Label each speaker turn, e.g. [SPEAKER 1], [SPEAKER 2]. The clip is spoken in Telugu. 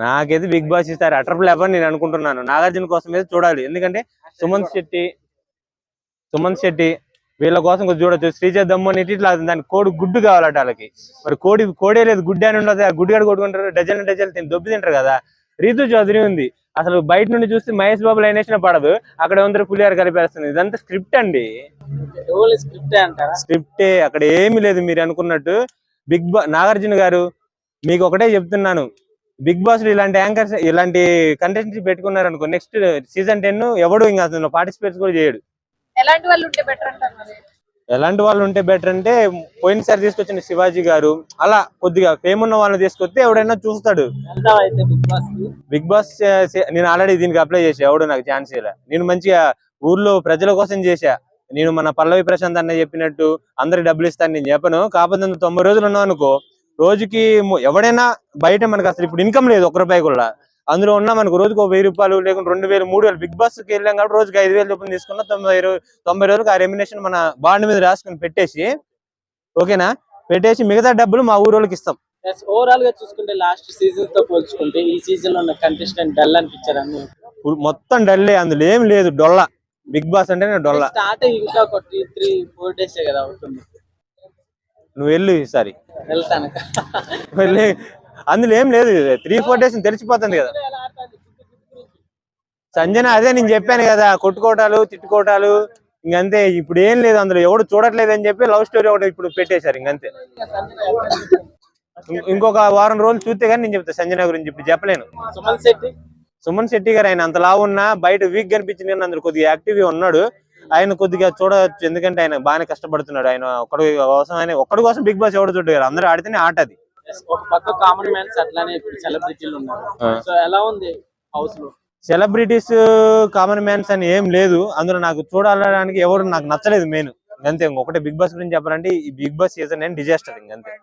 [SPEAKER 1] నాకైతే బిగ్ బాస్ ఇస్తారు అటర్ ఫ్లాప్ అని నేను అనుకుంటున్నాను. నాగార్జున కోసం అయితే చూడాలి, ఎందుకంటే సుమంత్ శెట్టి వీళ్ళ కోసం కొంచెం చూడొచ్చు. శ్రీజ దమ్ము అని ఇట్లా దానికి కోడి గుడ్డు కావాలట వాళ్ళకి. మరి కోడే లేదు, గుడ్డి అని ఉండదు. ఆ గుడ్డి గడ కొట్టుకుంటారు, డజన్ దొబ్బి తింటారు కదా. రీతు చౌదరి ఉంది, అసలు బయట నుండి చూస్తే మహేష్ బాబు లైన్ వేసినా పడదు, అక్కడ ఉందరు పులిహార కలిపేస్తుంది. ఇదంతా స్క్రిప్ట్ అండి, స్క్రిప్టే, అక్కడ ఏమి లేదు మీరు అనుకున్నట్టు. నాగార్జున గారు మీకు ఒకటే చెప్తున్నాను, బిగ్ బాస్ లో ఇలాంటి యాంకర్స్ ఇలాంటి కంటెంట్స్ పెట్టుకున్నారు అనుకో, నెక్స్ట్ సీజన్ 10 ఎవడు ఇంకా అందులో పార్టిసిపేట్ కూడా చేయడు.
[SPEAKER 2] ఎలాంటి వాళ్ళు ఉంటే బెటర్ అంటారు?
[SPEAKER 1] ఎలాంటి వాళ్ళు ఉంటే బెటర్ అంటే, పోయినసారి తీసుకొచ్చిన శివాజీ గారు, అలా కొద్దిగా ఫేమ్ ఉన్న వాళ్ళని తీసుకొస్తే ఎవడైనా చూస్తాడు. బిగ్ బాస్ నేను ఆల్రెడీ దీనికి అప్లై చేసా, ఎవడు నాకు ఛాన్స్ ఇలా. నేను మంచిగా ఊర్లో ప్రజల కోసం చేశా. నేను మన పల్లవి ప్రశాంత్ అన్న చెప్పినట్టు అందరికి డబ్బులు ఇస్తాను నేను చెప్పను. కాకపోతే 90 రోజులు ఉన్నాం అనుకో, రోజుకి ఎవడైనా బయట మనకు అసలు ఇప్పుడు ఇన్కమ్ లేదు ₹1 కూడా, అందులో ఉన్నా మనకు రోజుకు ₹1000 లేకుంటే 2000 3000. బిగ్ బాస్ కి వెళ్ళాం కాబట్టి రోజుకి 5000 చొప్పున తీసుకున్నా 90 రోజులకు ఆ రెమ్యునేషన్ మన బాండ్ మీద రాసుకుని పెట్టేసి, ఓకేనా, పెట్టేసి మిగతా డబ్బులు మా ఊరోళ్ళకి ఇస్తాం.
[SPEAKER 3] ఓవరాల్ గా చూసుకుంటే లాస్ట్ సీజన్ తో పోల్చుకుంటే ఈ సీజన్ లో ఉన్న కంటెస్టెంట్ డల్ అనిపించారు అన్ని
[SPEAKER 1] మొత్తం డల్లే, అందులో ఏం లేదు, డొల్ల. బిగ్ బాస్ అంటే డొల్ల.
[SPEAKER 3] స్టార్ట్ ఇంకా 3-4 డేస్ కదా అవుతుంది.
[SPEAKER 1] నువ్వు వెళ్ళు ఈసారి,
[SPEAKER 3] వెళ్తాను.
[SPEAKER 1] అందులో ఏం లేదు, 3-4 డేస్ తెలిసిపోతుంది కదా. సంజన అదే నేను చెప్పాను కదా, కొట్టుకోవటాలు తిట్టుకోవటాలు ఇంకంతే. ఇప్పుడు ఏం లేదు అందులో, ఎవడు చూడట్లేదు అని చెప్పి లవ్ స్టోరీ ఒకటి ఇప్పుడు పెట్టేశారు, ఇంకంతే. ఇంకొక వారం రోజులు చూస్తే కానీ నేను చెప్తా సంజన గురించి, ఇప్పుడు చెప్పలేను. సుమన్ శెట్టి గారు ఆయన అంత లావు ఉన్నా బయట వీక్ కనిపించింది, కానీ అందులో కొద్దిగా యాక్టివ్గా ఉన్నాడు. ఆయన కొద్దిగా చూడవచ్చు, ఎందుకంటే ఆయన బాగానే కష్టపడుతున్నాడు. ఆయన ఒక్కడి కోసం బిగ్ బాస్ ఎవడు చూడగారు, అందరూ ఆడితేనే ఆట అది.
[SPEAKER 3] ఒక పక్క కామన్ మ్యాన్స్ అట్లానే సెలబ్రిటీలు ఉన్నారు. సో ఎలా ఉంది హౌస్ లో?
[SPEAKER 1] సెలబ్రిటీస్ కామన్ మ్యాన్స్ అని ఏం లేదు అందులో. నాకు చూడాలడానికి ఎవరు నాకు నచ్చలేదు మెయిన్, అంతే. ఒకటే బిగ్ బాస్ గురించి చెప్పాలంటే, ఈ బిగ్ బాస్ సీజన్ 9 డిజాస్టర్ ఇంకంతే.